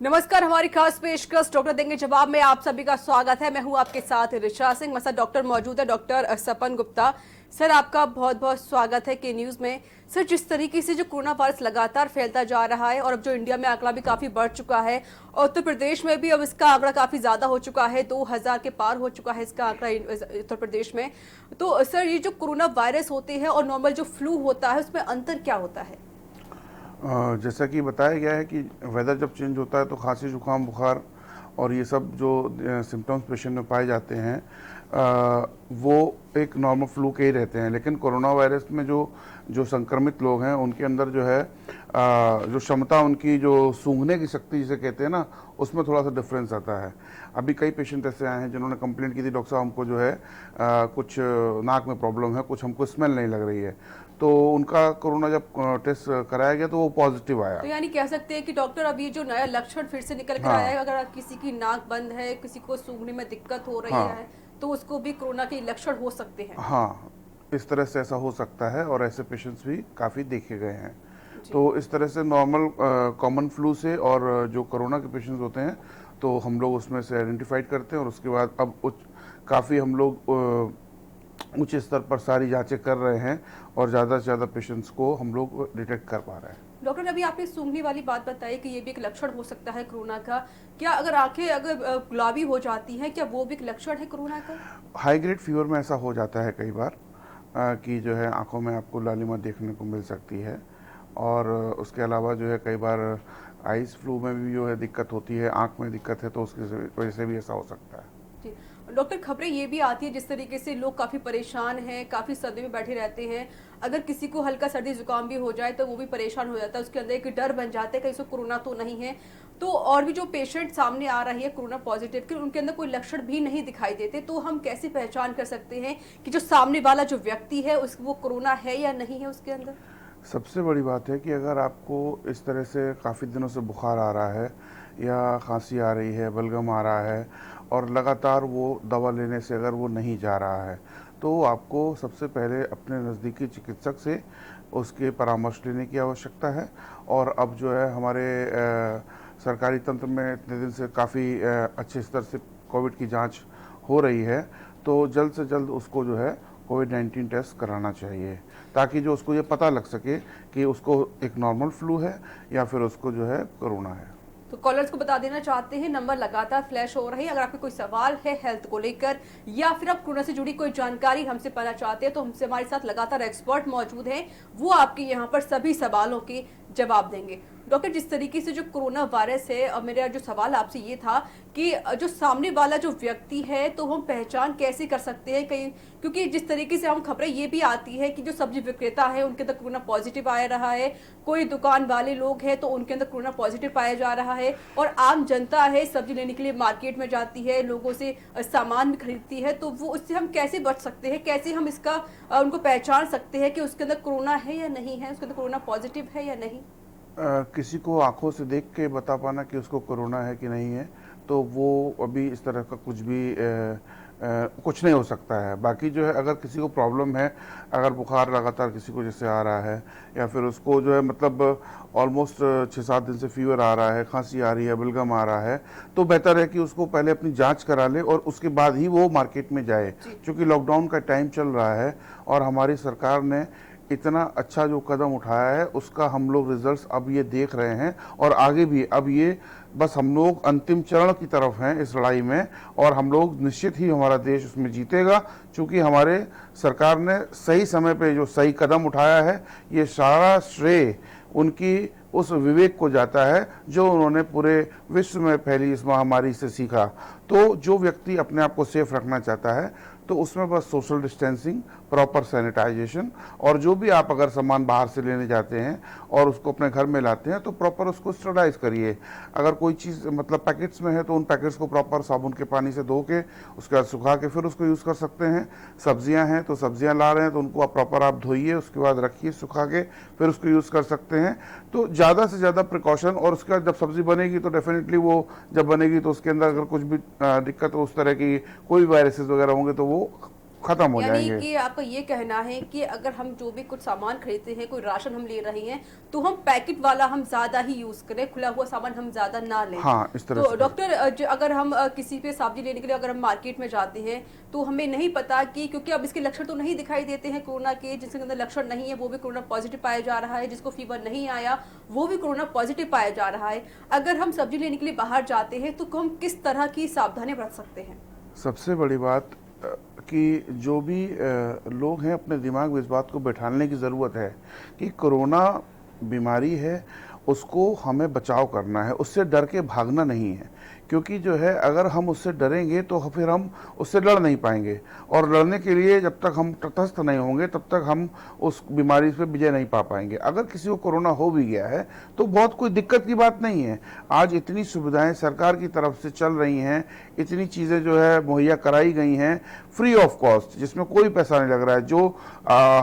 नमस्कार, हमारी खास पेशकश डॉक्टर देंगे जवाब में आप सभी का स्वागत है। मैं हूं आपके साथ ऋचा सिंह। मेरे साथ डॉक्टर मौजूद है, डॉक्टर सपन गुप्ता। सर, आपका बहुत बहुत स्वागत है के न्यूज में। सर, जिस तरीके से जो कोरोना वायरस लगातार फैलता जा रहा है और अब जो इंडिया में आंकड़ा भी काफी बढ़ चुका है और उत्तर प्रदेश में भी अब इसका आंकड़ा काफी ज्यादा हो चुका है, 2000 के पार हो चुका है इसका आंकड़ा उत्तर प्रदेश में। तो सर, ये जो कोरोना वायरस होते हैं और नॉर्मल जो फ्लू होता है उसमें अंतर क्या होता है? जैसा कि बताया गया है कि वेदर जब चेंज होता है तो खांसी जुकाम बुखार और ये सब जो सिम्टम्स पेशेंट में पाए जाते हैं वो एक नॉर्मल फ्लू के ही रहते हैं। लेकिन कोरोना वायरस में जो जो संक्रमित लोग हैं उनके अंदर जो है जो क्षमता उनकी जो सूंघने की शक्ति जिसे कहते हैं ना, उसमें थोड़ा सा डिफरेंस आता है। अभी कई पेशेंट ऐसे आए हैं जिन्होंने कंप्लेंट की थी, डॉक्टर साहब हमको जो है कुछ नाक में प्रॉब्लम है, कुछ हमको स्मेल नहीं लग रही है। तो उनका कोरोना जब टेस्ट कराया गया तो वो पॉजिटिव आया। तो यानी कह सकते हैं कि डॉक्टर अब ये जो नया लक्षण फिर से निकल कर आया है, अगर किसी की नाक बंद है, किसी को सूंघने में दिक्कत हो रही है, तो उसको भी कोरोना के लक्षण हो सकते हैं। हाँ, इस तरह से ऐसा हो सकता है और ऐसे पेशेंट्स भी काफ़ी देखे गए हैं। तो इस तरह से नॉर्मल कॉमन फ्लू से और जो कोरोना के पेशेंट्स होते हैं तो हम लोग उसमें से आइडेंटिफाइड करते हैं और उसके बाद अब काफ़ी हम लोग उच्च स्तर पर सारी जांचें कर रहे हैं और ज़्यादा से ज़्यादा पेशेंट्स को हम लोग डिटेक्ट कर पा रहे हैं। डॉक्टर, अभी आपने सूंघने वाली बात बताई कि ये भी एक लक्षण हो सकता है कोरोना का। क्या अगर आंखें अगर गुलाबी हो जाती हैं, क्या वो भी एक लक्षण है कोरोना का? हाई ग्रेड फीवर में ऐसा हो जाता है कई बार कि जो है आंखों में आपको लालिमा देखने को मिल सकती है और उसके अलावा जो है कई बार आइस फ्लू में भी जो है दिक्कत होती है, आंख में दिक्कत है तो उसकी वजह से भी ऐसा हो सकता है। जी डॉक्टर, खबरें ये भी आती है जिस तरीके से लोग काफ़ी परेशान हैं, काफ़ी सर्दी में बैठे रहते हैं। अगर किसी को हल्का सर्दी जुकाम भी हो जाए तो वो भी परेशान हो जाता है, उसके अंदर एक डर बन जाता है कहीं से कोरोना तो नहीं है। तो और भी जो पेशेंट सामने आ रही है कोरोना पॉजिटिव के, उनके अंदर कोई लक्षण भी नहीं दिखाई देते, तो हम कैसे पहचान कर सकते हैं कि जो सामने वाला जो व्यक्ति है उस वो कोरोना है या नहीं है उसके अंदर? सबसे बड़ी बात है कि अगर आपको इस तरह से काफ़ी दिनों से बुखार आ रहा है या खांसी आ रही है, बलगम आ रहा है और लगातार वो दवा लेने से अगर वो नहीं जा रहा है तो आपको सबसे पहले अपने नज़दीकी चिकित्सक से उसके परामर्श लेने की आवश्यकता है। और अब जो है हमारे सरकारी तंत्र में इतने दिन से काफ़ी अच्छे स्तर से कोविड की जांच हो रही है, तो जल्द से जल्द उसको जो है कोविड-19 टेस्ट कराना चाहिए ताकि जो उसको ये पता लग सके कि उसको एक नॉर्मल फ्लू है या फिर उसको जो है कोरोना है। तो कॉलर्स को बता देना चाहते हैं, नंबर लगातार फ्लैश हो रहे हैं। अगर आपको कोई सवाल है हेल्थ को लेकर या फिर आप कोरोना से जुड़ी कोई जानकारी हमसे पाना चाहते हैं तो हमसे हमारे साथ लगातार एक्सपर्ट मौजूद हैं, वो आपके यहाँ पर सभी सवालों के जवाब देंगे। डॉक्टर, जिस तरीके से जो कोरोना वायरस है, अब मेरा जो सवाल आपसे ये था कि जो सामने वाला जो व्यक्ति है तो हम पहचान कैसे कर सकते हैं कहीं, क्योंकि जिस तरीके से हम खबरें ये भी आती है कि जो सब्जी विक्रेता है उनके अंदर कोरोना पॉजिटिव आ रहा है, कोई दुकान वाले लोग हैं तो उनके अंदर कोरोना पॉजिटिव पाया जा रहा है, और आम जनता है सब्जी लेने के लिए मार्केट में जाती है, लोगों से सामान भी खरीदती है, तो वो उससे हम कैसे बच सकते हैं, कैसे हम इसका उनको पहचान सकते हैं कि उसके अंदर कोरोना है या नहीं है, उसके अंदर कोरोना पॉजिटिव है या नहीं? किसी को आंखों से देख के बता पाना कि उसको कोरोना है कि नहीं है, तो वो अभी इस तरह का कुछ भी कुछ नहीं हो सकता है। बाकी जो है अगर किसी को प्रॉब्लम है, अगर बुखार लगातार किसी को जैसे आ रहा है या फिर उसको जो है मतलब ऑलमोस्ट 6-7 दिन से फीवर आ रहा है, खांसी आ रही है, बलगम आ रहा है, तो बेहतर है कि उसको पहले अपनी जांच करा ले और उसके बाद ही वो मार्केट में जाए। क्योंकि लॉकडाउन का टाइम चल रहा है और हमारी सरकार ने इतना अच्छा जो कदम उठाया है उसका हम लोग रिजल्ट्स अब ये देख रहे हैं और आगे भी अब ये बस हम लोग अंतिम चरण की तरफ हैं इस लड़ाई में और हम लोग निश्चित ही हमारा देश उसमें जीतेगा, क्योंकि हमारे सरकार ने सही समय पे जो सही कदम उठाया है ये सारा श्रेय उनकी उस विवेक को जाता है जो उन्होंने पूरे विश्व में फैली इस महामारी से सीखा। तो जो व्यक्ति अपने आप को सेफ रखना चाहता है तो उसमें बस सोशल डिस्टेंसिंग, प्रॉपर सैनिटाइजेशन और जो भी आप अगर सामान बाहर से लेने जाते हैं और उसको अपने घर में लाते हैं तो प्रॉपर उसको स्टरलाइज करिए। अगर कोई चीज़ मतलब पैकेट्स में है तो उन पैकेट्स को प्रॉपर साबुन के पानी से धो के उसके बाद सुखा के फिर उसको यूज़ कर सकते हैं। सब्जियां हैं तो सब्जियां ला रहे हैं तो उनको आप प्रॉपर धोइए, उसके बाद रखिए सुखा के, फिर उसको यूज़ कर सकते हैं। तो ज़्यादा से ज़्यादा प्रिकॉशन, और उसके बाद जब सब्ज़ी बनेगी तो डेफिनेटली वो जब बनेगी तो उसके अंदर अगर कुछ भी दिक्कत उस तरह की कोई वायरसेस वगैरह होंगे तो वो खत्म हो यानी जाएंगे। कि आपका ये कहना है कि अगर हम जो भी कुछ सामान खरीदते हैं, कोई राशन हम ले रहे हैं, तो हम पैकेट वाला हम ज्यादा ही यूज करें, खुला हुआ सामान हम ज्यादा ना लें। हाँ, इस तरह तो से डॉक्टर अगर हम किसी पे सब्जी लेने के लिए अगर हम मार्केट में जाते हैं तो हमें नहीं पता कि, क्योंकि अब इसके लक्षण तो नहीं दिखाई देते हैं कोरोना के, जिसके अंदर लक्षण नहीं है वो भी कोरोना पॉजिटिव पाया जा रहा है, जिसको फीवर नहीं आया वो भी कोरोना पॉजिटिव पाया जा रहा है। अगर हम सब्जी लेने के लिए बाहर जाते हैं तो हम किस तरह की सावधानी बरत सकते हैं? सबसे बड़ी बात कि जो भी लोग हैं अपने दिमाग में इस बात को बैठाने की ज़रूरत है कि कोरोना बीमारी है, उसको हमें बचाव करना है, उससे डर के भागना नहीं है। क्योंकि जो है अगर हम उससे डरेंगे तो फिर हम उससे लड़ नहीं पाएंगे, और लड़ने के लिए जब तक हम तटस्थ नहीं होंगे तब तक हम उस बीमारी पे विजय नहीं पा पाएंगे। अगर किसी को कोरोना हो भी गया है तो बहुत कोई दिक्कत की बात नहीं है। आज इतनी सुविधाएं सरकार की तरफ से चल रही हैं, इतनी चीज़ें जो है मुहैया कराई गई हैं फ्री ऑफ कॉस्ट, जिसमें कोई पैसा नहीं लग रहा है। जो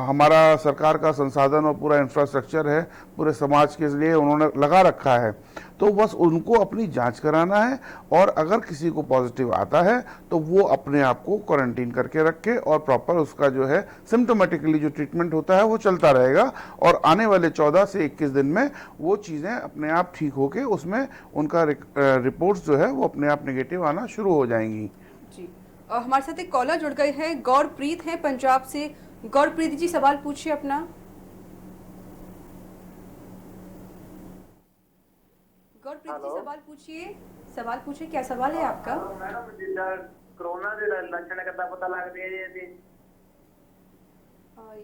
हमारा सरकार का संसाधन और पूरा इंफ्रास्ट्रक्चर है पूरे समाज के लिए उन्होंने लगा रखा है, तो बस उनको अपनी जांच कराना है, और अगर किसी को पॉजिटिव आता है तो वो अपने आप को क्वारंटीन करके रखे, और प्रॉपर उसका जो है सिम्टोमेटिकली जो ट्रीटमेंट होता है वो चलता रहेगा, और आने वाले 14 से 21 दिन में वो चीज़ें अपने आप ठीक होके उसमें उनका रिपोर्ट्स जो है वो अपने आप नेगेटिव आना शुरू हो जाएंगी। जी, हमारे साथ एक कॉलर जुड़ गए हैं, गौरप्रीत हैं पंजाब से। गौरप्रीत जी सवाल पूछिए अपना। गौरप्रीत जी सवाल पूछिए, क्या सवाल है आपका? मैडम जिदा कोरोना के लक्षण कितना पता लगते हैं जी?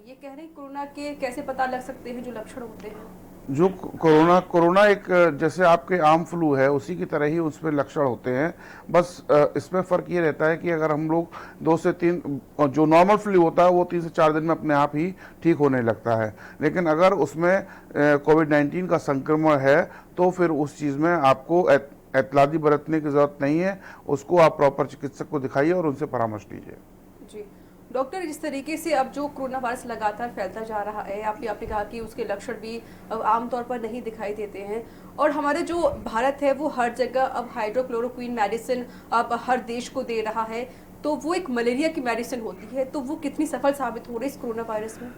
ये कह रहे हैं कोरोना के कैसे पता लग सकते हैं जो लक्षण होते हैं? जो कोरोना एक जैसे आपके आम फ्लू है उसी की तरह ही उसमें लक्षण होते हैं। बस इसमें फ़र्क ये रहता है कि अगर हम लोग 2 से 3 जो नॉर्मल फ्लू होता है वो 3 से 4 दिन में अपने आप ही ठीक होने लगता है, लेकिन अगर उसमें कोविड-19 का संक्रमण है तो फिर उस चीज़ में आपको एहतियाती बरतने की ज़रूरत नहीं है। उसको आप प्रॉपर चिकित्सक को दिखाइए और उनसे परामर्श लीजिए। जी डॉक्टर, जिस तरीके से अब जो कोरोना वायरस लगातार फैलता जा रहा है, आपने कहा कि उसके लक्षण भी अब आमतौर पर नहीं दिखाई देते हैं, और हमारे जो भारत है वो हर जगह अब हाइड्रोक्लोरोक्विन मेडिसिन अब हर देश को दे रहा है, तो वो एक मलेरिया की मेडिसिन होती है, तो वो कितनी सफल साबित हो रही है इस कोरोना वायरस में?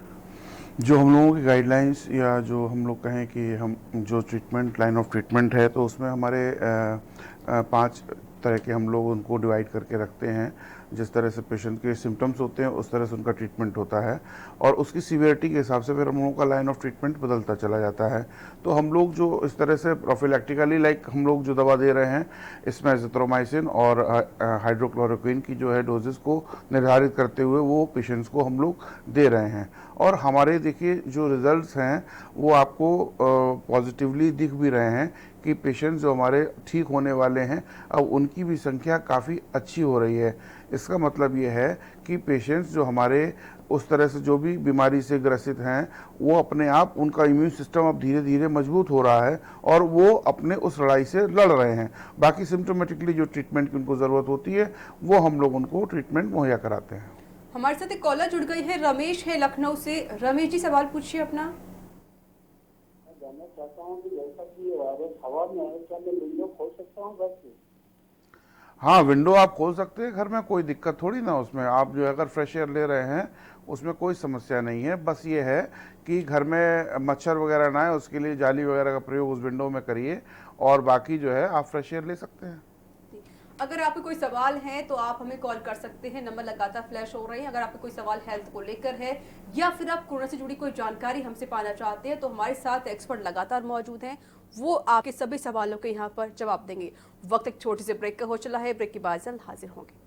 जो हम लोगों की गाइडलाइंस या जो हम लोग कहें कि हम जो ट्रीटमेंट लाइन ऑफ ट्रीटमेंट है तो उसमें हमारे 5 तरह के हम लोग उनको डिवाइड करके रखते हैं। जिस तरह से पेशेंट के सिम्टम्स होते हैं उस तरह से उनका ट्रीटमेंट होता है, और उसकी सीवियरिटी के हिसाब से फिर हम लोगों का लाइन ऑफ ट्रीटमेंट बदलता चला जाता है। तो हम लोग जो इस तरह से प्रोफिलैक्टिकली हम लोग जो दवा दे रहे हैं इसमें एजिथ्रोमाइसिन और हाइड्रोक्लोरोक्विन की जो है डोजेस को निर्धारित करते हुए वो पेशेंट्स को हम लोग दे रहे हैं, और हमारे देखिए जो रिजल्ट्स हैं वो आपको पॉजिटिवली दिख भी रहे हैं कि पेशेंट्स जो हमारे ठीक होने वाले हैं अब उनकी भी संख्या काफ़ी अच्छी हो रही है। इसका मतलब ये है कि पेशेंट्स जो हमारे उस तरह से जो भी बीमारी से ग्रसित हैं वो अपने आप उनका इम्यून सिस्टम अब धीरे धीरे मजबूत हो रहा है और वो अपने उस लड़ाई से लड़ रहे हैं। बाकी सिम्टोमेटिकली जो ट्रीटमेंट की उनको ज़रूरत होती है वो हम लोग उनको ट्रीटमेंट मुहैया कराते हैं। हमारे साथ एक कॉलर जुड़ गई है, रमेश है लखनऊ से। रमेश जी सवाल पूछिए अपना। जानना चाहता हूँ कि जैसा कि ये वायरस हवा में है, क्या मैं विंडो खोल सकता हूँ घर से? हाँ, विंडो आप खोल सकते हैं घर में, कोई दिक्कत थोड़ी ना उसमें। आप जो अगर फ्रेश एयर ले रहे हैं उसमें कोई समस्या नहीं है। बस ये है कि घर में मच्छर वगैरह ना आए उसके लिए जाली वगैरह का प्रयोग उस विंडो में करिए, और बाकी जो है आप फ्रेश एयर ले सकते हैं। अगर आपके कोई सवाल है तो आप हमें कॉल कर सकते हैं, नंबर लगातार फ्लैश हो रहे हैं। अगर आपके कोई सवाल हेल्थ को लेकर है या फिर आप कोरोना से जुड़ी कोई जानकारी हमसे पाना चाहते हैं तो हमारे साथ एक्सपर्ट लगातार मौजूद हैं, वो आपके सभी सवालों के यहाँ पर जवाब देंगे। वक्त एक छोटी सी ब्रेक का हो चला है, ब्रेक के बाद जल्द हाजिर होंगे।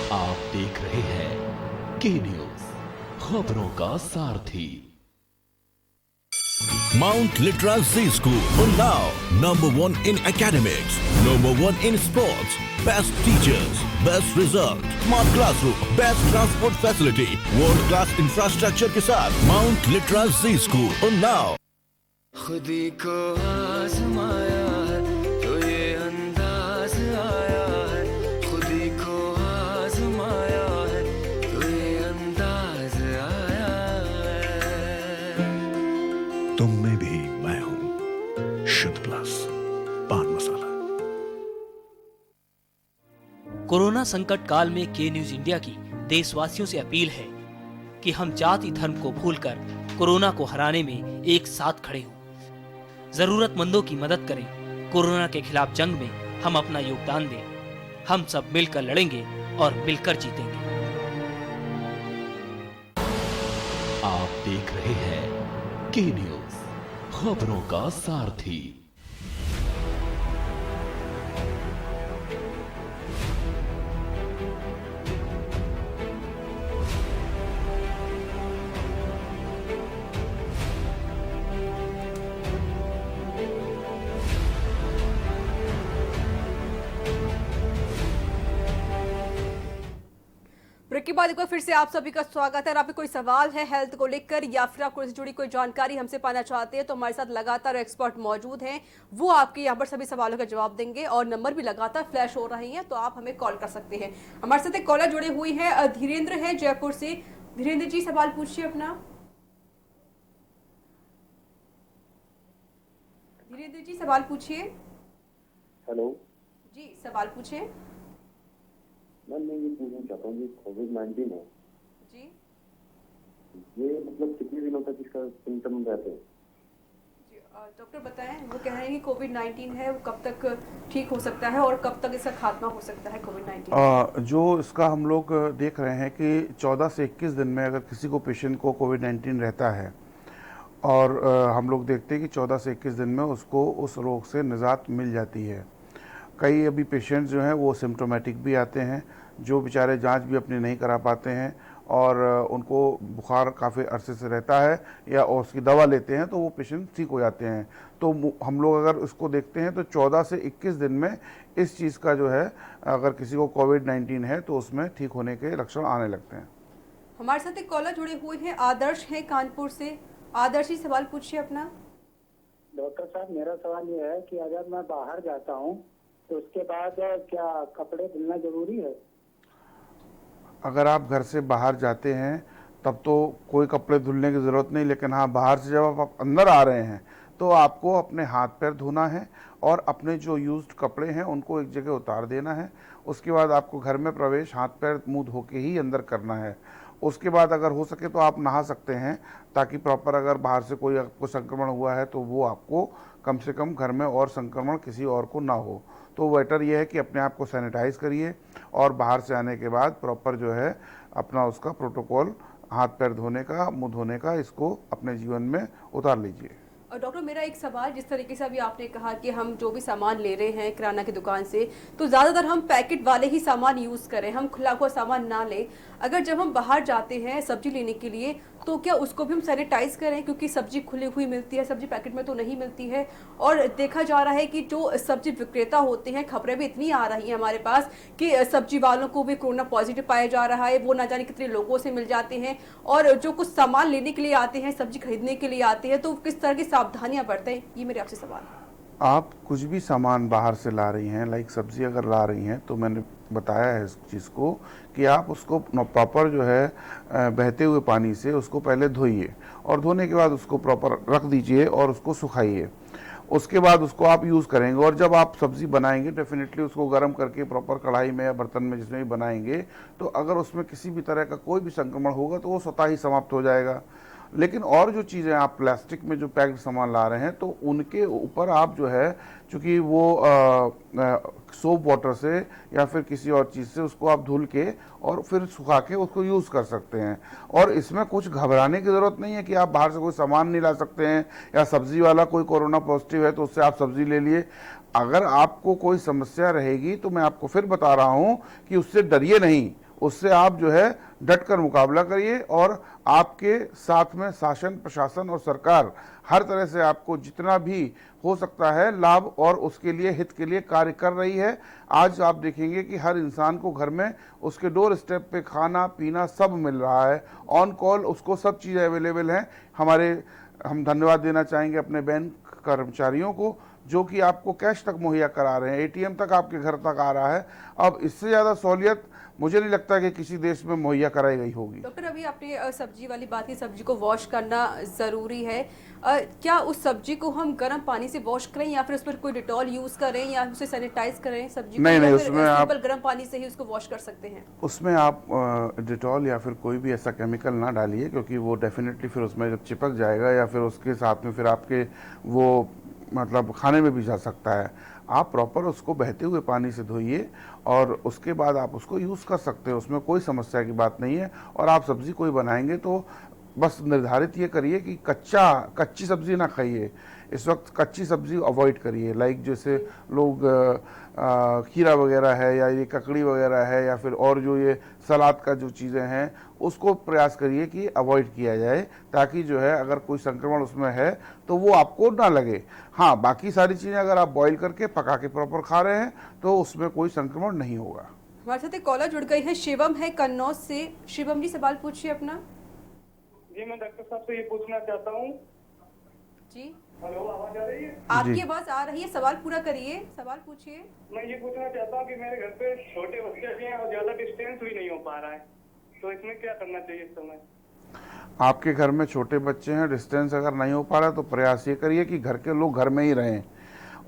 आप देख रहे हैं के न्यूज, खबरों का सारथी। Mount Litra Z School, Unnao, #1 in academics, #1 in sports, best teachers, best result, smart classroom, best transport facility, world class infrastructure के साथ Mount Litra Z School, Unnao। खुदी को आजमाया है तो ये अंदाज आया है, खुदी को आजमाया है तो ये अंदाज आया है। तुम में भी मैं हूं, शुद्ध प्लस पान मसाला। कोरोना संकट काल में के न्यूज इंडिया की देशवासियों से अपील है कि हम जाति धर्म को भूलकर कोरोना को हराने में एक साथ खड़े हों। जरूरतमंदों की मदद करें। कोरोना के खिलाफ जंग में हम अपना योगदान दें। हम सब मिलकर लड़ेंगे और मिलकर जीतेंगे। आप देख रहे हैं के न्यूज, खबरों का सारथी। ब्रेक के बाद एक बार फिर से आप सभी का स्वागत है। और आपको कोई सवाल है हेल्थ को लेकर या फिर आपको इससे जुड़ी कोई जानकारी हमसे पाना चाहते हैं तो हमारे साथ लगातार एक्सपर्ट मौजूद हैं, वो आपके यहाँ पर सभी सवालों का जवाब देंगे और नंबर भी लगातार फ्लैश हो रही हैं, तो आप हमें कॉल कर सकते हैं। हमारे साथ एक कॉलर जुड़े हुई है, धीरेन्द्र है जयपुर से। धीरेन्द्र जी सवाल पूछिए अपना। धीरेन्द्र जी सवाल पूछिए। हेलो जी सवाल पूछिए। मैम, मैं ये पूछना चाहता हूँ, कोविड-19 है जी, ये मतलब कितने दिनों तक इसका सिम्टम रहते हैं? डॉक्टर बताएं, वो कह रहे हैं कि कोविड-19 है, वो कब तक ठीक हो सकता है और कब तक इसका खात्मा हो सकता है कोविड-19? जो इसका हम लोग देख रहे हैं कि 14 से 21 दिन में अगर किसी को पेशेंट को कोविड-19 रहता है और हम लोग देखते हैं कि 14 से 21 दिन में उसको उस रोग से निजात मिल जाती है। कई अभी पेशेंट्स जो हैं वो सिम्टोमेटिक भी आते हैं, जो बेचारे जांच भी अपनी नहीं करा पाते हैं और उनको बुखार काफ़ी अरसे से रहता है या और उसकी दवा लेते हैं तो वो पेशेंट ठीक हो जाते हैं। तो हम लोग अगर उसको देखते हैं तो 14 से 21 दिन में इस चीज़ का जो है, अगर किसी को कोविड-19 है तो उसमें ठीक होने के लक्षण आने लगते हैं। हमारे साथ एक कॉलर जुड़े हुए हैं, आदर्श है कानपुर से। आदर्श जी सवाल पूछिए अपना। डॉक्टर साहब, मेरा सवाल ये है कि अगर मैं बाहर जाता हूँ तो उसके बाद क्या कपड़े धुलना जरूरी है? अगर आप घर से बाहर जाते हैं तब तो कोई कपड़े धुलने की ज़रूरत नहीं, लेकिन हाँ, बाहर से जब आप अंदर आ रहे हैं तो आपको अपने हाथ पैर धोना है और अपने जो यूज्ड कपड़े हैं उनको एक जगह उतार देना है। उसके बाद आपको घर में प्रवेश हाथ पैर मुंह धो के ही अंदर करना है। उसके बाद अगर हो सके तो आप नहा सकते हैं, ताकि प्रॉपर अगर बाहर से कोई आपको संक्रमण हुआ है तो वो आपको कम से कम घर में और संक्रमण किसी और को ना हो। तो बेटर ये है कि अपने आप को सैनिटाइज करिए और बाहर से आने के बाद प्रॉपर जो है अपना उसका प्रोटोकॉल हाथ पैर धोने का, मुंह धोने का, इसको अपने जीवन में उतार लीजिए। और डॉक्टर मेरा एक सवाल, जिस तरीके से अभी आपने कहा कि हम जो भी सामान ले रहे हैं किराना की दुकान से तो ज़्यादातर हम पैकेट वाले ही सामान यूज़ करें, हम खुला हुआ सामान ना लें। अगर जब हम बाहर जाते हैं सब्जी लेने के लिए तो क्या उसको भी हम सैनिटाइज करें, क्योंकि सब्जी खुली हुई मिलती है, सब्जी पैकेट में तो नहीं मिलती है। और देखा जा रहा है कि जो सब्जी विक्रेता होते हैं, खबरें भी इतनी आ रही हैं हमारे पास कि सब्जी वालों को भी कोरोना पॉजिटिव पाया जा रहा है, वो ना जाने कितने लोगों से मिल जाते हैं। और जो कुछ सामान लेने के लिए आते हैं, सब्जी खरीदने के लिए आते हैं, तो किस तरह की सावधानियां बरतें, ये मेरे आपसे सवाल है। आप कुछ भी सामान बाहर से ला रही हैं, लाइक सब्जी अगर ला रही हैं, तो मैंने बताया है इस चीज़ को कि आप उसको प्रॉपर जो है बहते हुए पानी से उसको पहले धोइए और धोने के बाद उसको प्रॉपर रख दीजिए और उसको सुखाइए। उसके बाद उसको आप यूज़ करेंगे और जब आप सब्ज़ी बनाएंगे डेफिनेटली उसको गर्म करके प्रॉपर कढ़ाई में या बर्तन में जिसमें भी बनाएंगे, तो अगर उसमें किसी भी तरह का कोई भी संक्रमण होगा तो वो स्वतः ही समाप्त हो जाएगा। लेकिन और जो चीज़ें आप प्लास्टिक में जो पैक्ड सामान ला रहे हैं तो उनके ऊपर आप जो है, चूँकि वो सोप वाटर से या फिर किसी और चीज़ से उसको आप धुल के और फिर सुखा के उसको यूज़ कर सकते हैं। और इसमें कुछ घबराने की ज़रूरत नहीं है कि आप बाहर से कोई सामान नहीं ला सकते हैं या सब्ज़ी वाला कोई कोरोना पॉजिटिव है तो उससे आप सब्ज़ी ले लिए। अगर आपको कोई समस्या रहेगी तो मैं आपको फिर बता रहा हूँ कि उससे डरिए नहीं, उससे आप जो है डट कर मुकाबला करिए और आपके साथ में शासन, प्रशासन और सरकार हर तरह से आपको जितना भी हो सकता है लाभ और उसके लिए हित के लिए कार्य कर रही है। आज आप देखेंगे कि हर इंसान को घर में उसके डोर स्टेप पे खाना पीना सब मिल रहा है, ऑन कॉल उसको सब चीज़ें अवेलेबल हैं। हमारे हम धन्यवाद देना चाहेंगे अपने बैंक कर्मचारियों को जो कि आपको कैश तक मुहैया करा रहे हैं, एटीएम तक आपके घर तक आ रहा है। अब इससे ज़्यादा सहूलियत मुझे नहीं लगता कि किसी देश में मुहैया कराई गई होगी। डॉक्टर, अभी आपने सब्जी वाली बात की, सब्जी को वॉश करना ज़रूरी है। क्या उस सब्जी को हम गर्म पानी से वॉश करें या फिर उस पर कोई डिटॉल यूज़ करें या उसे सैनिटाइज करें सब्जी को, नहीं, या फिर उसमें आप सिंपल गर्म पानी से ही उसको वॉश कर सकते हैं? उसमें आप डिटॉल या फिर कोई भी ऐसा केमिकल ना डालिए, क्योंकि वो डेफिनेटली फिर उसमें जब चिपक जाएगा या फिर उसके साथ में फिर आपके वो मतलब खाने में भी जा सकता है। आप प्रॉपर उसको बहते हुए पानी से धोइए और उसके बाद आप उसको यूज़ कर सकते हो, उसमें कोई समस्या की बात नहीं है। और आप सब्ज़ी कोई बनाएंगे तो बस निर्धारित ये करिए कि कच्ची सब्ज़ी ना खाइए। इस वक्त कच्ची सब्ज़ी अवॉइड करिए, लाइक जैसे लोग खीरा वगैरह है या ये ककड़ी वगैरह है या फिर और जो ये सलाद का जो चीज़ें हैं उसको प्रयास करिए कि अवॉइड किया जाए, ताकि जो है अगर कोई संक्रमण उसमें है तो वो आपको ना लगे। हाँ, बाकी सारी चीज़ें अगर आप बॉईल करके पका के प्रॉपर खा रहे हैं तो उसमें कोई संक्रमण नहीं होगा। हमारे साथ एक कॉलर जुड़ गई है, शिवम है कन्नौज से। शिवम जी, सवाल पूछिए अपना। जी, मैं डॉक्टर साहब से ये पूछना चाहता हूँ। जी, हेलो, आवाज आ रही है? आपकी आवाज आ रही है, सवाल पूरा करिए, सवाल पूछिए। मैं ये पूछना चाहता हूँ कि मेरे घर पे छोटे बच्चे भी हैं और ज्यादा डिस्टेंस भी नहीं हो पा रहा है, तो इसमें क्या करना चाहिए इस समय? आपके घर में छोटे बच्चे हैं, डिस्टेंस अगर नहीं हो पा रहा तो प्रयास ये करिए कि घर के लोग घर में ही रहें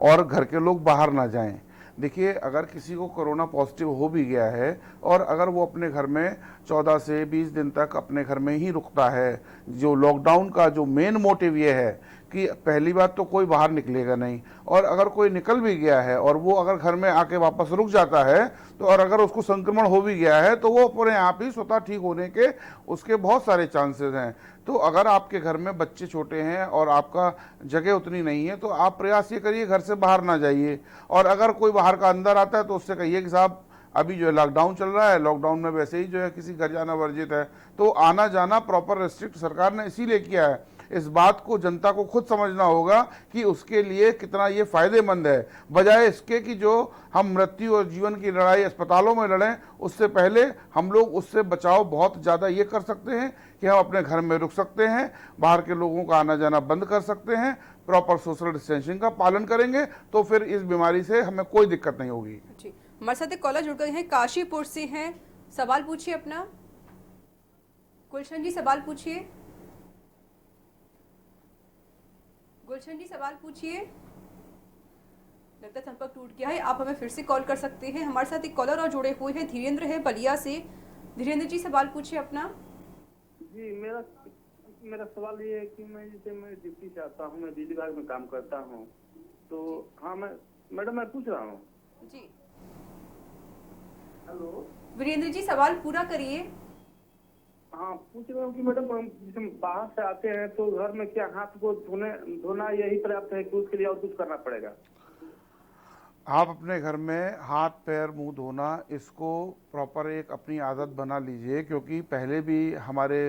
और घर के लोग बाहर ना जाएं। देखिए, अगर किसी को कोरोना पॉजिटिव हो भी गया है और अगर वो अपने घर में 14 से 20 दिन तक अपने घर में ही रुकता है, जो लॉकडाउन का जो मेन मोटिव ये है कि पहली बात तो कोई बाहर निकलेगा नहीं, और अगर कोई निकल भी गया है और वो अगर घर में आके वापस रुक जाता है तो और अगर उसको संक्रमण हो भी गया है तो वो अपने आप ही स्वतः ठीक होने के उसके बहुत सारे चांसेस हैं। तो अगर आपके घर में बच्चे छोटे हैं और आपका जगह उतनी नहीं है तो आप प्रयास ये करिए घर से बाहर ना जाइए। और अगर कोई बाहर का अंदर आता है तो उससे कहिए कि साहब अभी जो है लॉकडाउन चल रहा है, लॉकडाउन में वैसे ही जो है किसी घर जाना वर्जित है, तो आना जाना प्रॉपर रेस्ट्रिक्ट सरकार ने इसीलिए किया है। इस बात को जनता को खुद समझना होगा कि उसके लिए कितना ये फायदेमंद है, बजाय इसके कि जो हम मृत्यु और जीवन की लड़ाई अस्पतालों में लड़ें, उससे पहले हम लोग उससे बचाव बहुत ज़्यादा ये कर सकते हैं कि हम अपने घर में रुक सकते हैं, बाहर के लोगों का आना जाना बंद कर सकते हैं, प्रॉपर सोशल डिस्टेंसिंग का पालन करेंगे तो फिर इस बीमारी से हमें कोई दिक्कत नहीं होगी। जी, हमारे साथ एक कॉलर जुड़ गए हैं, काशीपुर से हैं। सवाल पूछिए अपना। गुलशन जी, सवाल पूछिए। गुलशन जी, सवाल पूछिए। लगता है संपर्क टूट गया है, आप हमें फिर से कॉल कर सकते हैं। हमारे साथ एक कॉलर और जुड़े हुए हैं, धीरेन्द्र है बलिया से। धीरेन्द्र जी, सवाल पूछिए अपना। जी, मेरा सवाल ये है कि मैं ड्यूटी से आता हूँ, मैं बिजली विभाग में काम करता हूँ, तो हाँ मैडम मैं पूछ रहा हूँ। जी, हेलो वीरेंद्र जी, सवाल पूरा करिए। हाँ, पूछ रहा हूँ कि मैडम जैसे बाहर से आते हैं तो घर में क्या हाथ को धोना यही पर्याप्त है कि उसके लिए और कुछ करना पड़ेगा? आप अपने घर में हाथ पैर मुंह धोना इसको प्रॉपर एक अपनी आदत बना लीजिए, क्योंकि पहले भी हमारे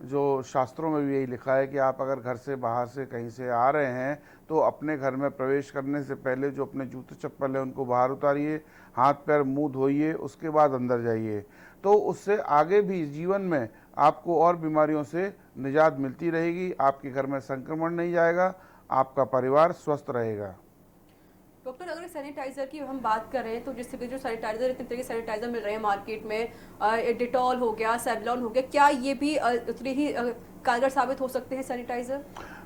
जो शास्त्रों में भी यही लिखा है कि आप अगर घर से बाहर से कहीं से आ रहे हैं तो अपने घर में प्रवेश करने से पहले जो अपने जूते चप्पल हैं उनको बाहर उतारिए, हाथ पैर मुंह धोइए, उसके बाद अंदर जाइए। तो उससे आगे भी जीवन में आपको और बीमारियों से निजात मिलती रहेगी, आपके घर में संक्रमण नहीं जाएगा, आपका परिवार स्वस्थ रहेगा। डॉक्टर, अगर सैनिटाइजर की हम बात कर रहे हैं तो जिस तरह जो सैनिटाइजर, इतने तरह के सैनिटाइजर मिल रहे हैं मार्केट में, डिटॉल हो गया, सेवलॉन हो गया, क्या ये भी उतने ही कारगर साबित हो सकते हैं सैनिटाइजर?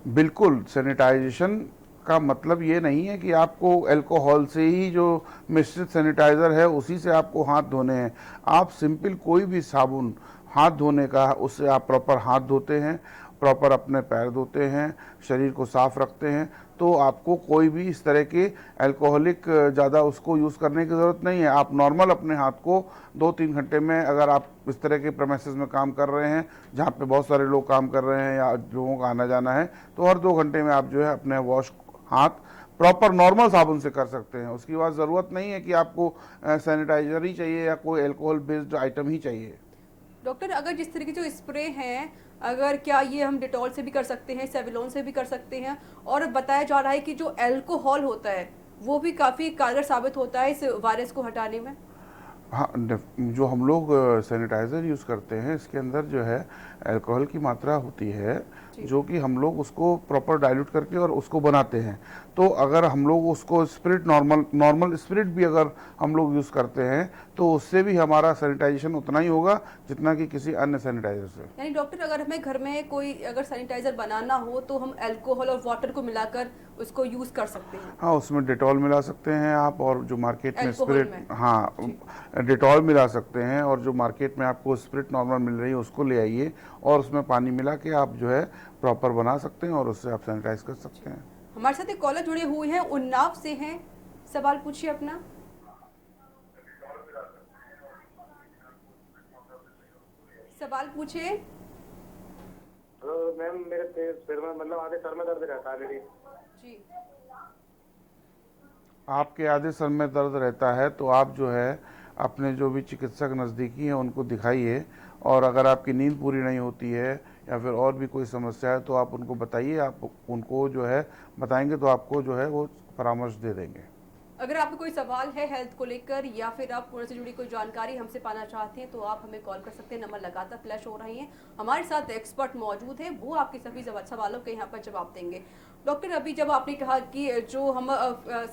बिल्कुल, सैनिटाइजेशन का मतलब ये नहीं है कि आपको अल्कोहल से ही जो मिश्रित सैनिटाइज़र है उसी से आपको हाथ धोने हैं। आप सिंपल कोई भी साबुन हाथ धोने का, उससे आप प्रॉपर हाथ धोते हैं, प्रॉपर अपने पैर धोते हैं, शरीर को साफ रखते हैं, तो आपको कोई भी इस तरह के अल्कोहलिक ज़्यादा उसको यूज़ करने की ज़रूरत नहीं है। आप नॉर्मल अपने हाथ को 2-3 घंटे में, अगर आप इस तरह के प्रेमिसेस में काम कर रहे हैं जहाँ पे बहुत सारे लोग काम कर रहे हैं या लोगों का आना जाना है, तो हर 2 घंटे में आप जो है अपने वॉश हाथ प्रॉपर नॉर्मल साबुन से कर सकते हैं। उसकी बाद ज़रूरत नहीं है कि आपको सैनिटाइज़र ही चाहिए या कोई अल्कोहल बेस्ड आइटम ही चाहिए। डॉक्टर, अगर जिस तरह के जो स्प्रे हैं, अगर क्या ये हम डिटॉल से भी कर सकते हैं, सेवलॉन से भी कर सकते हैं, और बताया जा रहा है कि जो अल्कोहल होता है वो भी काफ़ी कारगर साबित होता है इस वायरस को हटाने में? हाँ, जो हम लोग सैनिटाइज़र यूज़ करते हैं इसके अंदर जो है अल्कोहल की मात्रा होती है, जो कि हम लोग उसको प्रॉपर डाइल्यूट करके और उसको बनाते हैं। तो अगर हम लोग उसको स्पिरिट नॉर्मल स्पिरिट भी अगर हम लोग यूज़ करते हैं तो उससे भी हमारा सैनिटाइजेशन उतना ही होगा जितना कि किसी अन्य सैनिटाइजर से। यानी डॉक्टर अगर हमें घर में कोई अगर सैनिटाइजर बनाना हो तो हम अल्कोहल और वाटर को मिलाकर उसको यूज कर सकते हैं? हाँ, उसमें डेटॉल मिला सकते हैं आप, और जो मार्केट में अल्कोहल स्पिरिट, में? हाँ डेटॉल मिला सकते हैं, और जो मार्केट में आपको स्पिरिट नॉर्मल मिल रही है उसको ले आइए और उसमें पानी मिला के आप जो है प्रॉपर बना सकते हैं और उससे आप सैनिटाइज कर सकते हैं। हमारे साथ एक कॉलर जुड़े हुए हैं, उन्नाव से हैं, सवाल पूछिए अपना। सवाल पूछिए। हेलो मैम, मेरे सिर में मतलब आधे सर में दर्द रहता है मेरी। जी। आपके आधे सर में दर्द रहता है तो आप जो है अपने जो भी चिकित्सक नज़दीकी हैं उनको दिखाइए, और अगर आपकी नींद पूरी नहीं होती है या फिर और भी कोई समस्या है तो आप उनको बताइए, आप उनको जो है बताएंगे तो आपको जो है वो परामर्श दे देंगे। अगर आपको कोई सवाल है हेल्थ को लेकर या फिर आप कोरोना से जुड़ी कोई जानकारी हमसे पाना चाहते हैं तो आप हमें कॉल कर सकते हैं। नंबर लगातार फ्लैश हो रही हैं। हमारे साथ एक्सपर्ट मौजूद हैं, वो आपके सभी सवालों के यहाँ पर जवाब देंगे। डॉक्टर, अभी जब आपने कहा कि जो हम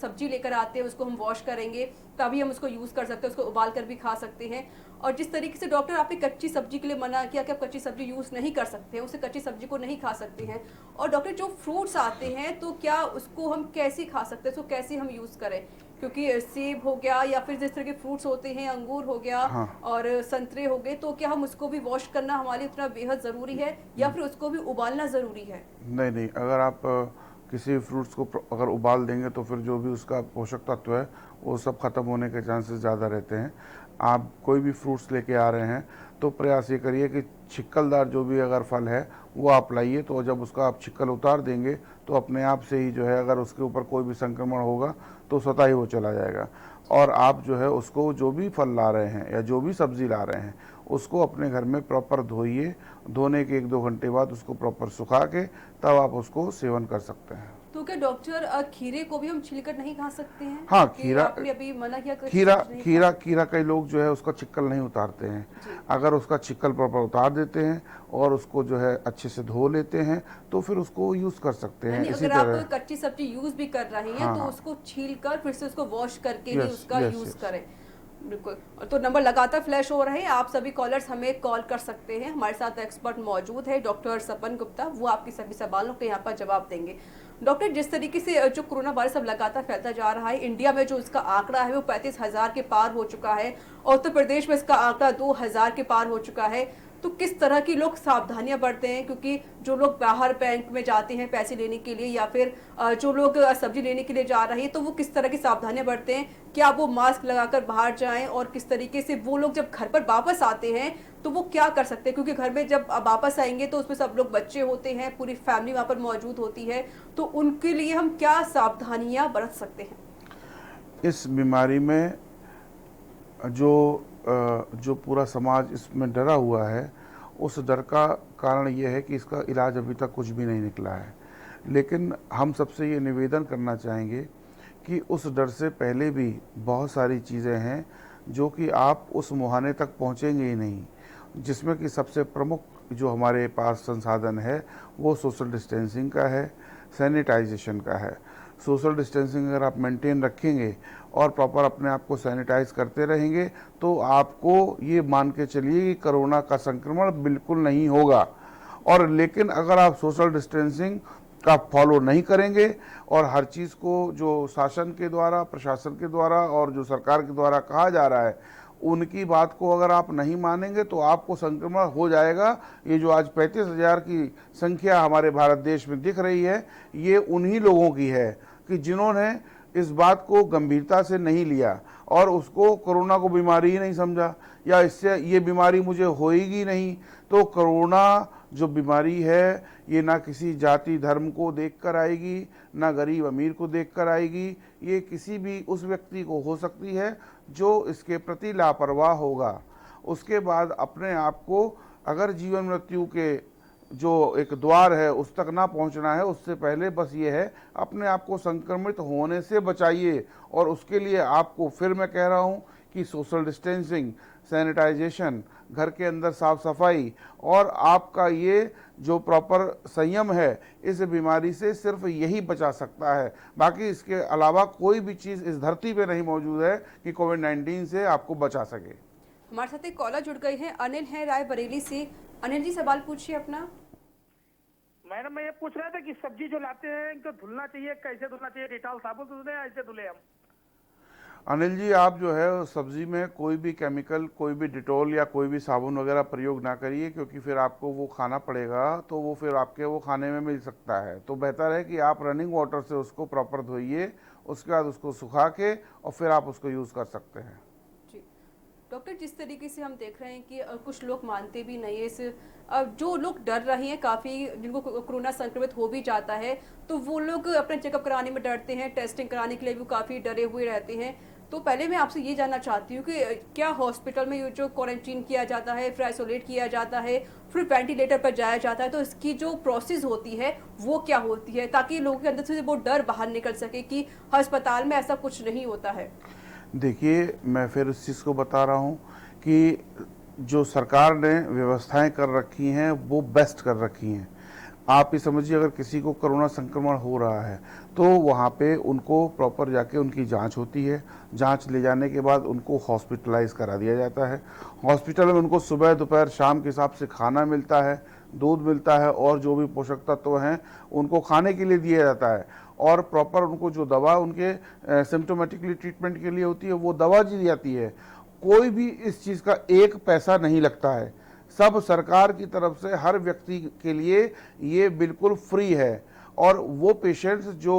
सब्जी लेकर आते हैं उसको हम वॉश करेंगे तभी हम उसको यूज़ कर सकते हैं, उसको उबाल कर भी खा सकते हैं, और जिस तरीके से डॉक्टर आपने कच्ची सब्जी के लिए मना किया कि आप कच्ची सब्जी यूज़ नहीं कर सकते हैं, उसे कच्ची सब्जी को नहीं खा सकते हैं, और डॉक्टर जो फ्रूट्स आते हैं तो क्या उसको हम कैसे खा सकते हैं, उसको कैसे हम यूज़ करें? क्योंकि सेब हो गया या फिर जिस तरह के फ्रूट्स होते हैं, अंगूर हो गया, हाँ। और संतरे हो गए, तो क्या हम उसको भी वॉश करना हमारे लिए इतना बेहद ज़रूरी है या फिर उसको भी उबालना ज़रूरी है? नहीं, अगर आप किसी फ्रूट्स को अगर उबाल देंगे तो फिर जो भी उसका पोषक तत्व है वो सब खत्म होने के चांसेस ज़्यादा रहते हैं। आप कोई भी फ्रूट्स लेके आ रहे हैं तो प्रयास ये करिए कि छिक्कलदार जो भी अगर फल है वो आप लाइए, तो जब उसका आप छिक्कल उतार देंगे तो अपने आप से ही जो है अगर उसके ऊपर कोई भी संक्रमण होगा तो स्वतः ही वो चला जाएगा। और आप जो है उसको जो भी फल ला रहे हैं या जो भी सब्ज़ी ला रहे हैं उसको अपने घर में प्रॉपर धोइए, धोने के 1-2 घंटे बाद उसको प्रॉपर सुखा के तब आप उसको सेवन कर सकते हैं। तो क्या डॉक्टर खीरे को भी हम छिलकर नहीं खा सकते हैं? हाँ, कि खीरा, आपने अभी मना किया कि खीरा सब्जी नहीं खीरा खीरा कई लोग जो है उसका छिक्कल नहीं उतारते हैं। अगर उसका छिक्कल प्रॉपर उतार देते हैं और उसको जो है अच्छे से धो लेते हैं तो फिर उसको यूज़ कर सकते हैं। यानी इसी अगर तरह आप कच्ची सब्जी यूज भी कर रहे हैं तो उसको छील कर फिर से उसको वॉश करके ही Yes, उसका yes, यूज yes. करें। बिल्कुल। तो नंबर लगातार फ्लैश हो रहे हैं, आप सभी कॉलर्स हमें कॉल कर सकते हैं। हमारे साथ एक्सपर्ट मौजूद है डॉक्टर सपन गुप्ता, वो आपके सभी सवालों के यहाँ पर जवाब देंगे। डॉक्टर, जिस तरीके से जो कोरोना वायरस अब लगातार फैलता जा रहा है, इंडिया में जो इसका आंकड़ा है वो 35,000 के पार हो चुका है, और उत्तर प्रदेश में इसका आंकड़ा 2,000 के पार हो चुका है, तो किस तरह की लोग सावधानियां बरते हैं? क्योंकि जो लोग बाहर बैंक में जाते हैं पैसे लेने के लिए या फिर जो लोग सब्जी लेने के लिए जा रहे हैं तो वो किस तरह की सावधानियां बरते हैं? क्या वो मास्क लगाकर बाहर जाएं, और किस तरीके से वो लोग जब घर पर वापस आते हैं तो वो क्या कर सकते हैं? क्योंकि घर में जब वापस आएंगे तो उसमें सब लोग बच्चे होते हैं, पूरी फैमिली वहाँ पर मौजूद होती है, तो उनके लिए हम क्या सावधानियाँ बरत सकते हैं? इस बीमारी में जो पूरा समाज इसमें डरा हुआ है, उस डर का कारण ये है कि इसका इलाज अभी तक कुछ भी नहीं निकला है। लेकिन हम सबसे ये निवेदन करना चाहेंगे कि उस डर से पहले भी बहुत सारी चीज़ें हैं जो कि आप उस मुहाने तक पहुँचेंगे ही नहीं, जिसमें कि सबसे प्रमुख जो हमारे पास संसाधन है वो सोशल डिस्टेंसिंग का है, सैनिटाइजेशन का है। सोशल डिस्टेंसिंग अगर आप मेंटेन रखेंगे और प्रॉपर अपने आप को सैनिटाइज करते रहेंगे तो आपको ये मान के चलिए कि कोरोना का संक्रमण बिल्कुल नहीं होगा। और लेकिन अगर आप सोशल डिस्टेंसिंग का फॉलो नहीं करेंगे और हर चीज़ को जो शासन के द्वारा, प्रशासन के द्वारा और जो सरकार के द्वारा कहा जा रहा है उनकी बात को अगर आप नहीं मानेंगे तो आपको संक्रमण हो जाएगा। ये जो आज 35,000 की संख्या हमारे भारत देश में दिख रही है, ये उन्हीं लोगों की है कि जिन्होंने इस बात को गंभीरता से नहीं लिया और उसको कोरोना को बीमारी ही नहीं समझा, या इससे ये बीमारी मुझे होएगी नहीं। तो कोरोना जो बीमारी है ये ना किसी जाति धर्म को देखकर आएगी, ना गरीब अमीर को देखकर आएगी, ये किसी भी उस व्यक्ति को हो सकती है जो इसके प्रति लापरवाह होगा। उसके बाद अपने आप को अगर जीवन मृत्यु के जो एक द्वार है उस तक ना पहुंचना है, उससे पहले बस ये है अपने आप को संक्रमित होने से बचाइए। और उसके लिए आपको फिर मैं कह रहा हूं कि सोशल डिस्टेंसिंग, सैनिटाइजेशन घर के अंदर साफ सफाई और आपका ये जो प्रॉपर संयम है, इस बीमारी से सिर्फ यही बचा सकता है। बाकी इसके अलावा कोई भी चीज़ इस धरती पे नहीं मौजूद है कि कोविड-19 से आपको बचा सके। हमारे साथ एक कॉलर जुड़ गए हैं, अनिल है रायबरेली से। अनिल जी, सवाल पूछिए अपना। मैडम मैं ये पूछ रहा था कि सब्जी जो लाते हैं इनको धुलना चाहिए, कैसे धुलना चाहिए? डिटॉल साबुन से धुले या ऐसे धुले हम? अनिल जी, आप जो है सब्जी में कोई भी केमिकल, कोई भी डिटॉल या कोई भी साबुन वगैरह प्रयोग ना करिए, क्योंकि फिर आपको वो खाना पड़ेगा तो वो फिर आपके वो खाने में मिल सकता है। तो बेहतर है कि आप रनिंग वाटर से उसको प्रॉपर धोइए, उसके बाद उसको सुखा के और फिर आप उसको यूज़ कर सकते हैं। जी डॉक्टर, जिस तरीके से हम देख रहे हैं कि कुछ लोग मानते भी नहीं है इस, जो लोग डर रहे हैं काफ़ी, जिनको कोरोना संक्रमित हो भी जाता है तो वो लोग अपने चेकअप कराने में डरते हैं, टेस्टिंग कराने के लिए भी काफ़ी डरे हुए रहते हैं। तो पहले मैं आपसे ये जानना चाहती हूँ कि क्या हॉस्पिटल में ये जो क्वारंटीन किया जाता है, फिर आइसोलेट किया जाता है, फिर वेंटिलेटर पर जाया जाता है, तो इसकी जो प्रोसेस होती है वो क्या होती है, ताकि लोगों के अंदर से वो डर बाहर निकल सके कि अस्पताल में ऐसा कुछ नहीं होता है? देखिए, मैं फिर उस चीज़ को बता रहा हूँ कि जो सरकार ने व्यवस्थाएं कर रखी हैं वो बेस्ट कर रखी हैं। आप ये समझिए, अगर किसी को कोरोना संक्रमण हो रहा है तो वहाँ पे उनको प्रॉपर जाके उनकी जांच होती है। जांच ले जाने के बाद उनको हॉस्पिटलाइज करा दिया जाता है। हॉस्पिटल में उनको सुबह दोपहर शाम के हिसाब से खाना मिलता है, दूध मिलता है और जो भी पोषक तत्व हैं उनको खाने के लिए दिया जाता है। और प्रॉपर उनको जो दवा उनके सिम्टोमेटिकली ट्रीटमेंट के लिए होती है वो दवा दी जाती है। कोई भी इस चीज़ का एक पैसा नहीं लगता है, सब सरकार की तरफ से हर व्यक्ति के लिए ये बिल्कुल फ्री है। और वो पेशेंट्स जो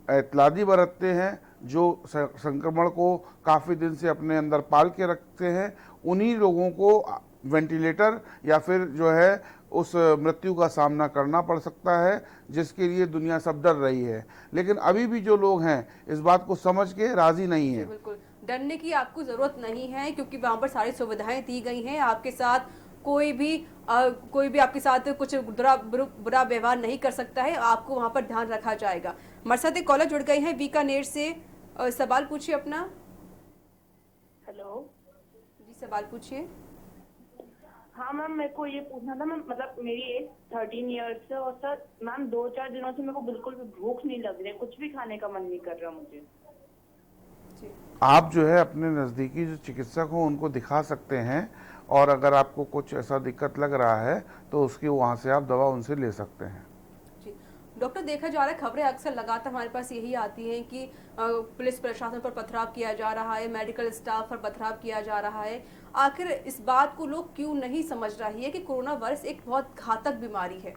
एहतियाती बरतते हैं, जो संक्रमण को काफ़ी दिन से अपने अंदर पाल के रखते हैं, उन्हीं लोगों को वेंटिलेटर या फिर जो है उस मृत्यु का सामना करना पड़ सकता है, जिसके लिए दुनिया सब डर रही है। लेकिन अभी भी जो लोग हैं इस बात को समझ के राजी नहीं है। बिल्कुल डरने की आपको ज़रूरत नहीं है, क्योंकि वहाँ पर सारी सुविधाएं दी गई हैं। आपके साथ कोई भी आपके साथ कुछ बुरा व्यवहार नहीं कर सकता है, आपको वहाँ पर ध्यान रखा जाएगा। हमारे साथ एक कॉलर जुड़ गए हैं बीकानेर से। सवाल पूछिए अपना। हेलो जी, सवाल पूछिए। हाँ मैम, मेरे को ये पूछना था मैम, मतलब मेरी एज 13 ईयर्स है और सर मैम 2-4 दिनों से मेरे को बिल्कुल भी भूख नहीं लग रही है, कुछ भी खाने का मन नहीं कर रहा मुझे। आप जो है अपने नज़दीकी जो चिकित्सक हो उनको दिखा सकते हैं, और अगर आपको कुछ ऐसा दिक्कत लग रहा है तो उसकी वहाँ से आप दवा उनसे ले सकते हैं। जी डॉक्टर, देखा जा रहा है खबरें अक्सर लगातार हमारे पास यही आती हैं कि पुलिस प्रशासन पर पथराव किया जा रहा है, मेडिकल स्टाफ पर पथराव किया जा रहा है। आखिर इस बात को लोग क्यों नहीं समझ रही है कि कोरोना वायरस एक बहुत घातक बीमारी है?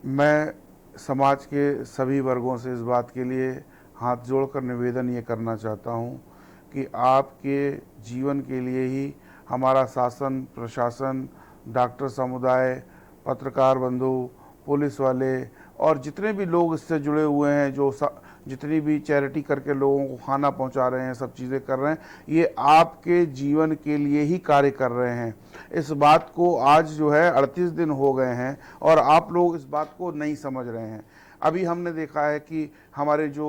मैं समाज के सभी वर्गों से इस बात के लिए हाथ जोड़कर निवेदन ये करना चाहता हूँ कि आपके जीवन के लिए ही हमारा शासन, प्रशासन, डॉक्टर समुदाय, पत्रकार बंधु, पुलिस वाले और जितने भी लोग इससे जुड़े हुए हैं, जो जितनी भी चैरिटी करके लोगों को खाना पहुंचा रहे हैं, सब चीज़ें कर रहे हैं, ये आपके जीवन के लिए ही कार्य कर रहे हैं। इस बात को आज जो है 38 दिन हो गए हैं और आप लोग इस बात को नहीं समझ रहे हैं। अभी हमने देखा है कि हमारे जो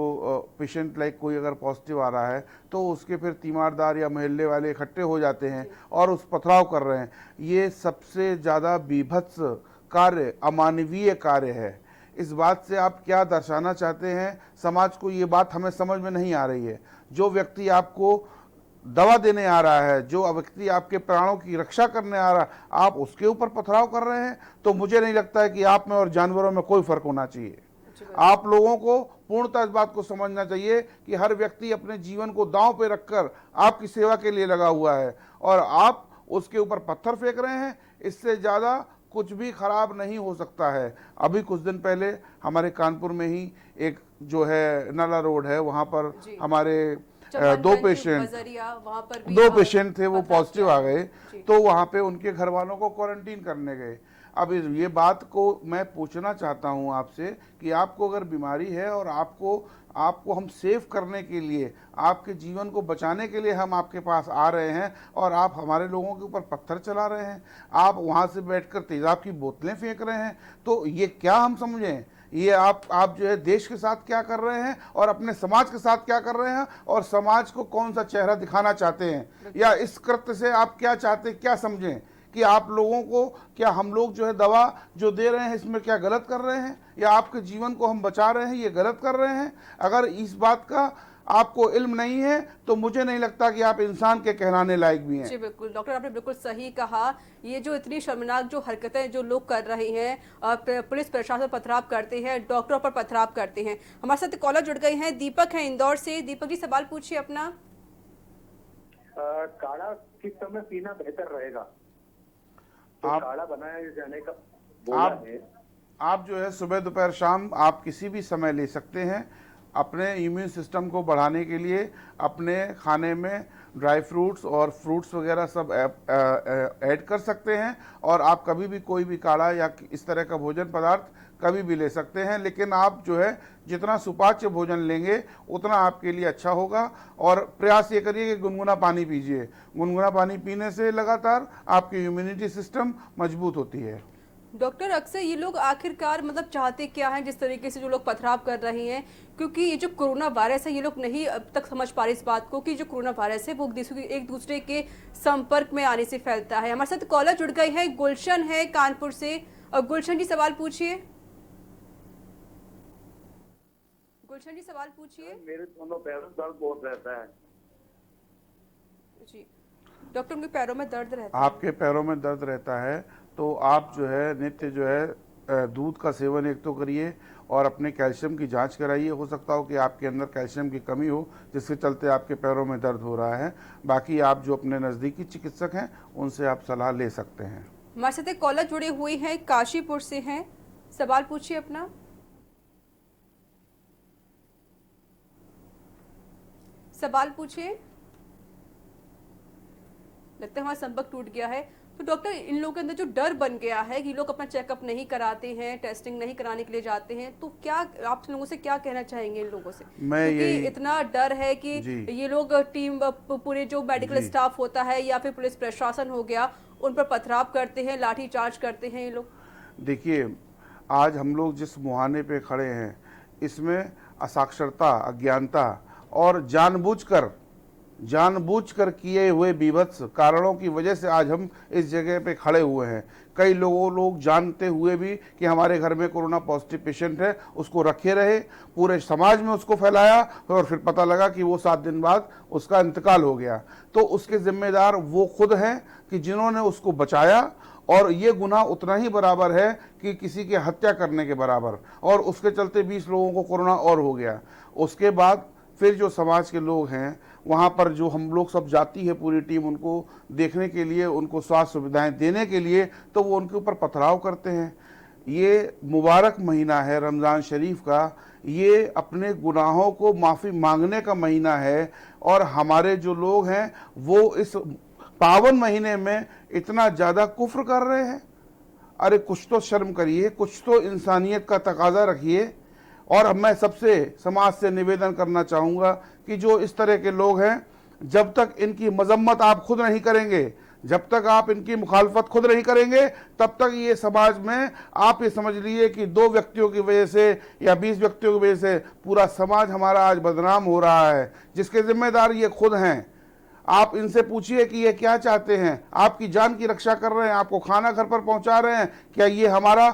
पेशेंट लाइक कोई अगर पॉजिटिव आ रहा है तो उसके फिर तीमारदार या मोहल्ले वाले इकट्ठे हो जाते हैं और उस पथराव कर रहे हैं। ये सबसे ज़्यादा बीभत्स कार्य, अमानवीय कार्य है। इस बात से आप क्या दर्शाना चाहते हैं समाज को, ये बात हमें समझ में नहीं आ रही है। जो व्यक्ति आपको दवा देने आ रहा है, जो व्यक्ति आपके प्राणों की रक्षा करने आ रहा है, आप उसके ऊपर पथराव कर रहे हैं, तो मुझे नहीं लगता है कि आप में और जानवरों में कोई फर्क होना चाहिए। आप लोगों को पूर्णतः इस बात को समझना चाहिए कि हर व्यक्ति अपने जीवन को दांव पे रखकर आपकी सेवा के लिए लगा हुआ है और आप उसके ऊपर पत्थर फेंक रहे हैं। इससे ज़्यादा कुछ भी खराब नहीं हो सकता है। अभी कुछ दिन पहले हमारे कानपुर में ही एक जो है नाला रोड है, वहाँ पर हमारे दो पेशेंट थे, वो पॉजिटिव आ गए, तो वहाँ पे उनके घर वालों को क्वारंटीन करने गए। अब ये बात को मैं पूछना चाहता हूँ आपसे कि आपको अगर बीमारी है और आपको हम सेव करने के लिए, आपके जीवन को बचाने के लिए हम आपके पास आ रहे हैं और आप हमारे लोगों के ऊपर पत्थर चला रहे हैं, आप वहाँ से बैठकर तेज़ाब की बोतलें फेंक रहे हैं, तो ये क्या हम समझें? ये आप जो है देश के साथ क्या कर रहे हैं और अपने समाज के साथ क्या कर रहे हैं और समाज को कौन सा चेहरा दिखाना चाहते हैं, या इस कृत्य से आप क्या चाहते हैं, क्या समझें कि आप लोगों को, क्या हम लोग जो है दवा जो दे रहे हैं इसमें क्या गलत कर रहे हैं, या आपके जीवन को हम बचा रहे हैं ये गलत कर रहे हैं। अगर इस बात का आपको इल्म नहीं है तो मुझे नहीं लगता कि आप इंसान के कहलाने लायक भी हैं। जी बिल्कुल डॉक्टर, आपने बिल्कुल सही कहा। ये जो इतनी शर्मनाक जो हरकतें जो लोग कर रहे हैं, पुलिस प्रशासन पर पथराव करते हैं, डॉक्टरों पर पथराव करते हैं। हमारे साथ कॉलर जुड़ गए हैं, दीपक है इंदौर से। दीपक जी सवाल पूछिए अपना। काढ़ा किस समय पीना बेहतर रहेगा? तो आप काढ़ा बनाया जाने का बोला है। आप जो है सुबह दोपहर शाम आप किसी भी समय ले सकते हैं। अपने इम्यून सिस्टम को बढ़ाने के लिए अपने खाने में ड्राई फ्रूट्स और फ्रूट्स वगैरह सब ऐड कर सकते हैं, और आप कभी भी कोई भी काढ़ा या इस तरह का भोजन पदार्थ कभी भी ले सकते हैं। लेकिन आप जो है जितना सुपाच्य भोजन लेंगे उतना आपके लिए अच्छा होगा, और प्रयास ये करिए कि गुनगुना पानी पीजिए। गुनगुना पानी पीने से लगातार आपकी इम्यूनिटी सिस्टम मजबूत होती है। डॉक्टर, अक्सर ये लोग आखिरकार मतलब चाहते क्या हैं, जिस तरीके से जो लोग पथराव कर रहे हैं, क्योंकि ये जो कोरोना वायरस है ये लोग नहीं अब तक समझ पा रहे इस बात को कि जो कोरोना वायरस है वो एक दूसरे के संपर्क में आने से फैलता है। हमारे साथ कॉलर जुड़ गई है, गुलशन है कानपुर से। गुलशन जी सवाल पूछिए। गुलशन जी सवाल पूछिए। मेरे दोनों पैरों में दर्द बहुत रहता है। जी डॉक्टर, उनके पैरों में दर्द रहता है। आपके पैरों में दर्द रहता है तो आप जो है नित्य जो है दूध का सेवन एक तो करिए, और अपने कैल्शियम की जांच कराइए। हो सकता हो कि आपके अंदर कैल्शियम की कमी हो जिसके चलते आपके पैरों में दर्द हो रहा है। बाकी आप जो अपने नज़दीकी चिकित्सक हैं उनसे आप सलाह ले सकते हैं। हमारे साथ एक कॉलर जुड़े हुए हैं, काशीपुर से हैं। सवाल पूछिए अपना। सवाल पूछिए। लगता है हमारा संपर्क टूट गया है। तो डॉक्टर, इन लोगों के अंदर जो डर बन गया है कि लोग अपना चेकअप नहीं कराते हैं, टेस्टिंग नहीं कराने के लिए जाते हैं, तो क्या आप लोगों से क्या कहना चाहेंगे इन लोगों से? क्योंकि इतना डर है कि ये लोग टीम पूरे जो मेडिकल स्टाफ होता है या फिर पुलिस प्रशासन हो गया उन पर पथराव करते हैं, लाठी चार्ज करते हैं ये लोग। देखिए, आज हम लोग जिस मुहाने पे खड़े हैं इसमें असाक्षरता, अज्ञानता और जानबूझकर किए हुए बीभत्स कारणों की वजह से आज हम इस जगह पे खड़े हुए हैं। कई लोग जानते हुए भी कि हमारे घर में कोरोना पॉजिटिव पेशेंट है उसको रखे रहे, पूरे समाज में उसको फैलाया, और फिर पता लगा कि वो 7 दिन बाद उसका इंतकाल हो गया। तो उसके जिम्मेदार वो खुद हैं कि जिन्होंने उसको बचाया, और ये गुनाह उतना ही बराबर है कि किसी की हत्या करने के बराबर, और उसके चलते 20 लोगों को कोरोना और हो गया। उसके बाद फिर जो समाज के लोग हैं वहाँ पर जो हम लोग सब जाती है पूरी टीम उनको देखने के लिए, उनको स्वास्थ्य सुविधाएं देने के लिए, तो वो उनके ऊपर पथराव करते हैं। ये मुबारक महीना है रमज़ान शरीफ का, ये अपने गुनाहों को माफ़ी मांगने का महीना है, और हमारे जो लोग हैं वो इस पावन महीने में इतना ज़्यादा कुफ्र कर रहे हैं। अरे कुछ तो शर्म करिए, कुछ तो इंसानियत का तकाजा रखिए। और अब मैं सबसे समाज से निवेदन करना चाहूँगा कि जो इस तरह के लोग हैं, जब तक इनकी मजम्मत आप खुद नहीं करेंगे, जब तक आप इनकी मुखालफत खुद नहीं करेंगे, तब तक ये समाज में आप ये समझ लीजिए कि 2 व्यक्तियों की वजह से या 20 व्यक्तियों की वजह से पूरा समाज हमारा आज बदनाम हो रहा है, जिसके जिम्मेदार ये खुद हैं। आप इनसे पूछिए कि ये क्या चाहते हैं। आपकी जान की रक्षा कर रहे हैं, आपको खाना घर पर पहुंचा रहे हैं, क्या ये हमारा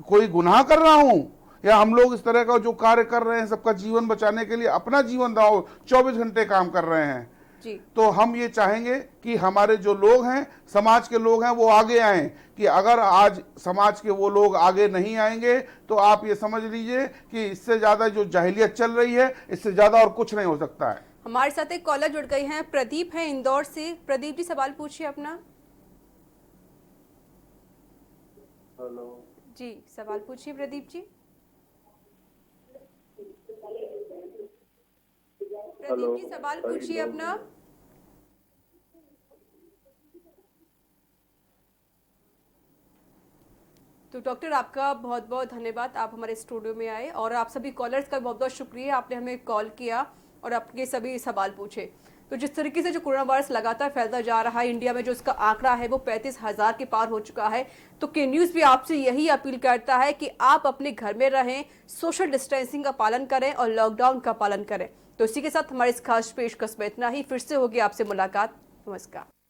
कोई गुनाह कर रहा हूं, या हम लोग इस तरह का जो कार्य कर रहे हैं सबका जीवन बचाने के लिए अपना जीवन दाव 24 घंटे काम कर रहे हैं जी। तो हम ये चाहेंगे कि हमारे जो लोग हैं, समाज के लोग हैं, वो आगे आएं। कि अगर आज समाज के वो लोग आगे नहीं आएंगे तो आप ये समझ लीजिए कि इससे ज्यादा जो जाहिलियत चल रही है, इससे ज्यादा और कुछ नहीं हो सकता है। हमारे साथ एक कॉलर जुड़ गए हैं, प्रदीप है इंदौर से। प्रदीप जी सवाल पूछिए अपना। हेलो जी सवाल पूछिए प्रदीप जी। प्रदीप जी सवाल पूछिए अपना। तो डॉक्टर, आपका बहुत बहुत धन्यवाद, आप हमारे स्टूडियो में आए, और आप सभी कॉलर्स का बहुत बहुत शुक्रिया, आपने हमें कॉल किया और आपके सभी सवाल पूछे। तो जिस तरीके से जो कोरोना वायरस लगातार फैलता जा रहा है इंडिया में, जो इसका आंकड़ा है वो 35,000 के पार हो चुका है, तो के न्यूज़ भी आपसे यही अपील करता है कि आप अपने घर में रहें, सोशल डिस्टेंसिंग का पालन करें और लॉकडाउन का पालन करें। तो इसी के साथ हमारे इस खास पेशकश में इतना ही। फिर से होगी आपसे मुलाकात। नमस्कार।